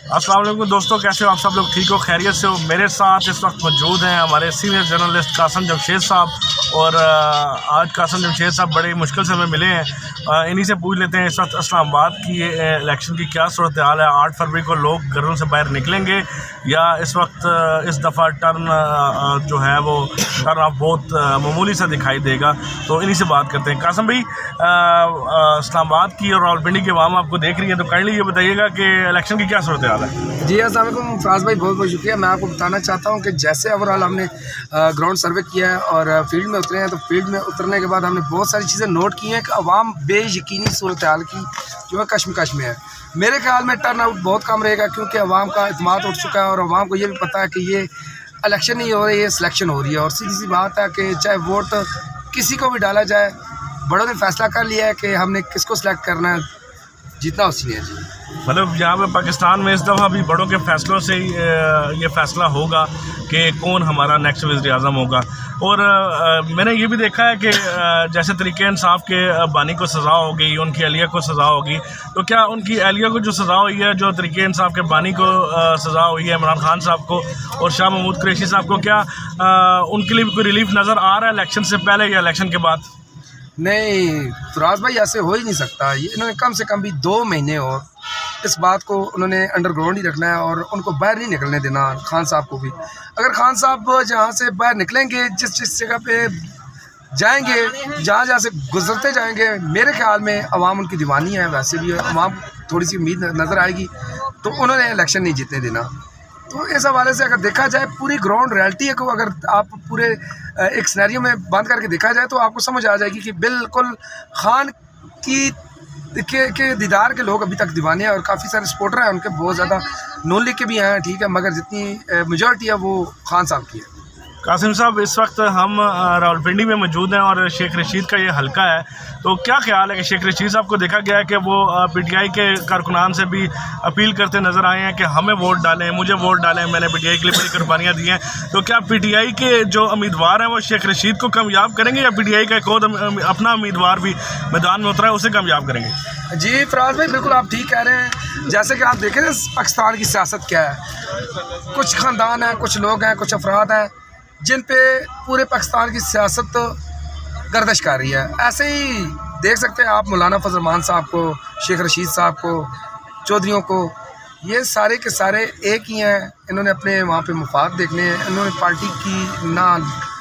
अस्सलाम वालेकुम दोस्तों, कैसे हो आप सब लोग? ठीक हो, खैरियत से हो? मेरे साथ इस वक्त मौजूद हैं हमारे सीनियर जर्नलिस्ट कासिम जमशेद साहब। और आज कासिम जमशेद साहब बड़े मुश्किल से हमें मिले हैं। इन्हीं से पूछ लेते हैं इस वक्त इस्लामाबाद की इलेक्शन की क्या सूरत हाल है। 8 फरवरी को लोग घरों से बाहर निकलेंगे या इस वक्त इस दफ़ा टर्न जो है वो टर्न ऑफ बहुत मामूली सा दिखाई देगा। तो इन्हीं से बात करते हैं। कासिम भाई, इस्लामाबाद की और रावलपिंडी की आवाम आपको देख रही है, तो काइंडली ये बताइएगा कि इलेक्शन की क्या सूरत हाल है। जी अस्सलाम वालेकुम फराज भाई, बहुत बहुत शुक्रिया। मैं आपको बताना चाहता हूँ कि जैसे ओवरऑल हमने ग्राउंड सर्वे किया है और फील्ड में उतरे हैं, तो फील्ड में उतरने के बाद हमने बहुत सारी चीज़ें नोट की हैं कि अवाम बेयकीनी सूरत हाल की जो है कश्मकश में है। मेरे ख्याल में टर्न आउट बहुत कम रहेगा, क्योंकि अवाम का इत्मीनान उठ चुका है और अवाम को ये भी पता है कि ये इलेक्शन नहीं हो रही है, सिलेक्शन हो रही है। और सीधी सी बात है कि चाहे वोट किसी को भी डाला जाए, बड़ों ने फैसला कर लिया है कि हमने किसको सिलेक्ट करना है, जीतना उसी ने। जी मतलब यहाँ पे पाकिस्तान में इस दफ़ा भी बड़ों के फैसलों से ही ये फैसला होगा कि कौन हमारा नेक्स्ट वज़ीर आज़म होगा। और मैंने ये भी देखा है कि जैसे तरीके इंसाफ के बानी को सज़ा होगी, उनकी अहलिया को सज़ा होगी, तो क्या उनकी अहलिया को जो सज़ा हुई है, जो तरीके इंसाफ के बानी को सज़ा हुई है इमरान खान साहब को और शाह महमूद कुरैशी साहब को, क्या उनके लिए कोई रिलीफ नज़र आ रहा है इलेक्शन से पहले या इलेक्शन के बाद? नहीं फराज भाई, ऐसे हो ही नहीं सकता। ये इन्होंने कम से कम भी 2 महीने और इस बात को उन्होंने अंडरग्राउंड ही रखना है और उनको बाहर नहीं निकलने देना। खान साहब को भी, अगर खान साहब जहाँ से बाहर निकलेंगे, जिस जगह पे जाएंगे, जहाँ से गुजरते जाएंगे, मेरे ख्याल में अवाम उनकी दीवानी है। वैसे भी अवाम थोड़ी सी उम्मीद नज़र आएगी, तो उन्होंने इलेक्शन नहीं जीतने देना। तो इस हवाले से अगर देखा जाए, पूरी ग्राउंड रियलिटी को अगर आप पूरे एक सिनेरियो में बंद करके देखा जाए, तो आपको समझ आ जाएगी कि बिल्कुल खान के दीदार के लोग अभी तक दीवाने हैं और काफ़ी सारे सपोर्टर हैं उनके, बहुत ज़्यादा नून लीग के भी हैं, ठीक है, मगर जितनी मेजॉरिटी है वो खान साहब की है। कासिम साहब, इस वक्त हम रावलपिंडी में मौजूद हैं और शेख रशीद का ये हलका है, तो क्या ख्याल है कि शेख रशीद साहब को देखा गया है कि वो पीटीआई के कारकुनान से भी अपील करते नज़र आए हैं कि हमें वोट डालें, मुझे वोट डालें, मैंने पीटीआई के लिए बड़ी कुर्बानियाँ दी हैं। तो क्या पीटीआई के जो उम्मीदवार हैं वो शेख रशीद को कामयाब करेंगे या पीटीआई का एक अपना उम्मीदवार भी मैदान में उतरा है उसे कामयाब करेंगे? जी फराज भाई, बिल्कुल आप ठीक कह रहे हैं। जैसे कि आप देखें ना, पाकिस्तान की सियासत क्या है, कुछ ख़ानदान हैं, कुछ लोग हैं, कुछ अफराद हैं जिन पे पूरे पाकिस्तान की सियासत गर्दिश कर रही है। ऐसे ही देख सकते हैं आप मौलाना फजल रहमान साहब को, शेख रशीद साहब को, चौधरियों को, ये सारे के सारे एक ही हैं। इन्होंने अपने वहाँ पे मुफाद देखने हैं, इन्होंने पार्टी की ना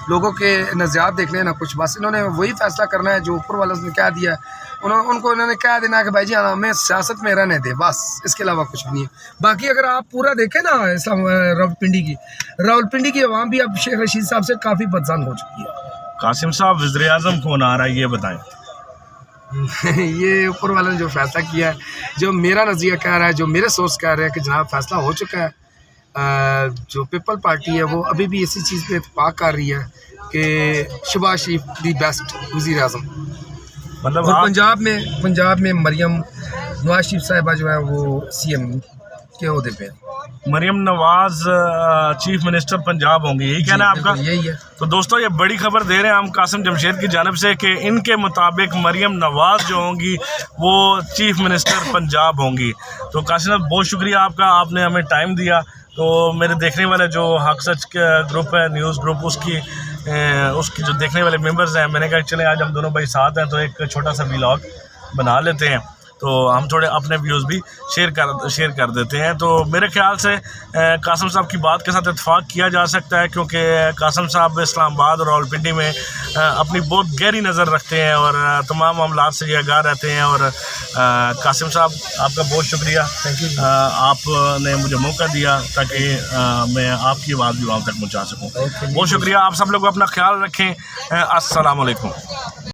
लोगों के नज़रियात देखने हैं ना कुछ, बस इन्होंने वही फैसला करना है जो ऊपर वाला ने कह दिया है। उनको इन्होंने कह देना है कि भाई जी हमें सियासत में रहने दे, बस इसके अलावा कुछ भी नहीं है। बाकी अगर आप पूरा देखें ना, रावलपिंडी की आवाम भी अब शेख रशीद साहब से काफ़ी पसंद हो चुकी है। कासिम साहब, वज़ीर आज़म कौन आ रहा है ये बताएं। ये ऊपर वाले ने जो फैसला किया है, जो मेरा नज़रिया कह रहा है, जो मेरे सोर्स कह रहे हैं कि जनाब फैसला हो चुका है। जो पीपल पार्टी है वो अभी भी इसी चीज़ पे इत्तेफाक कर रही है कि शहबाज शरीफ दी बेस्ट वज़ीर आज़म। मतलब पंजाब में मरियम नवाज शरीफ साहिबा जो है वो सीएम के ओहदे पे, मरियम नवाज चीफ मिनिस्टर पंजाब होंगी, यही कहना है आपका? यही है। तो दोस्तों, ये बड़ी खबर दे रहे हैं हम कासिम जमशेद की जानिब से कि इनके मुताबिक मरियम नवाज जो होंगी वो चीफ मिनिस्टर पंजाब होंगी। तो कासिम साहब, बहुत शुक्रिया आपका, आपने हमें टाइम दिया। तो मेरे देखने वाले जो हक सच के ग्रुप है, न्यूज़ ग्रुप, उसकी जो देखने वाले मेंबर्स हैं, मैंने कहा चले आज हम दोनों भाई साथ हैं तो एक छोटा सा व्लॉग बना लेते हैं, तो हम थोड़े अपने व्यूज़ भी शेयर कर देते हैं। तो मेरे ख्याल से कासिम साहब की बात के साथ इत्तेफाक किया जा सकता है, क्योंकि कासिम साहब इस्लामाबाद और रावलपिंडी में अपनी बहुत गहरी नज़र रखते हैं और तमाम मामलात से ये आगाह रहते हैं। और कासिम साहब, आपका बहुत शुक्रिया, थैंक यू, आपने मुझे मौका दिया ताकि मैं आपकी आवाज़ भी वहाँ तक पहुँचा सकूँ। बहुत शुक्रिया। आप सब लोग अपना ख्याल रखें। अस्सलाम वालेकुम।